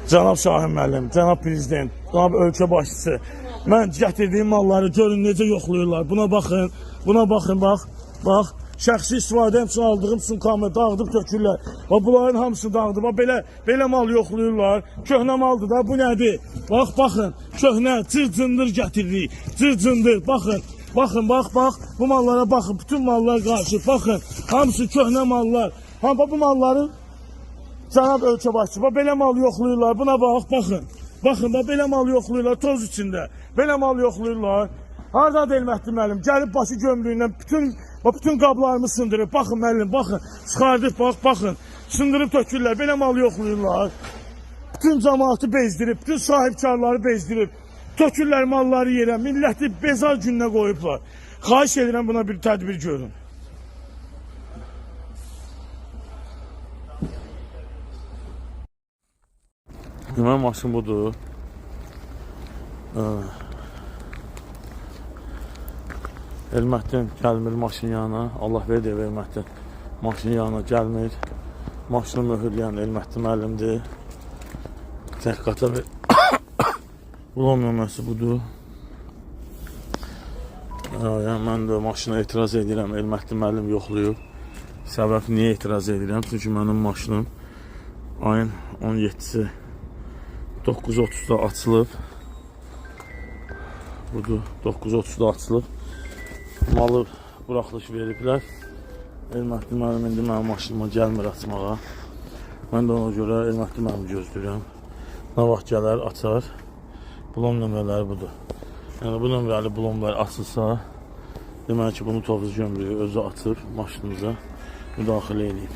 Cənab Şahin müəllim, cənab prezident, cənab ölkə başçısı, mən gətirdiyim malları görün necə yoxlayırlar. Buna baxın, bax. Şəxsi istifadə üçün aldığım sumkamı dağıdıb tökürlər. Bunların hamısını dağıdıb. Belə mal yoxlayırlar. Köhnə maldır da, bu nədir? Baxın, köhnə, cır-cındır gətiririk. Cır-cındır, baxın. Bax, bu mallara baxın. Bütün mallar qarşı, baxın. Hamısı köhnə mallar. Bu malları cənab ölkə başçısı, belə mal yoxlayırlar. Buna baxın. Baxın, belə mal yoxlayırlar, toz içində. Belə mal yoxlayırlar. Haradadır Elməhdi müəllim? Gəlib başı gömrüyündən bütün qablarımı sındırıb. Baxın müəllim, baxın. Çıxardıb, baxın. Sındırıb tökürlər. Belə mal yoxlayırlar. Bütün cəmaatı bezdirib, bütün sahibkarları bezdirib. Tökürlər malları yerə. Milləti bezar gününə qoyublar. Xahiş edirəm, buna bir tədbir görün. Deməli, maşın budur. Elməhdim gəlmir maşın yanına. Allah verdi Elməhdim maşın yanına gəlmir. Maşını möhürləyən Elməhdim müəllimdir. Təhqata və bulan nömrəsi budur. Mən də maşına etiraz edirəm. Elməhdim müəllim yoxlayıb. Səbəb niyə etiraz edirəm? Çünki mənim maşınım ayın 17-si 9:30-da açılıb. Budur, 9:30-da açılıb. Malı buraxılış veriblər. Elməhdi müəllim indi mənim maşınıma gəlmir açmağa. Mən də ona görə Elməhdi müəllimi gözləyirəm. Nə vaxt gələr, açar. Blom nömrələri budur. Yəni bu nömrəli blomlar açılsa, demək ki, bunu Tovuz gömrüyü özü açıb maşınımıza müdaxilə edib.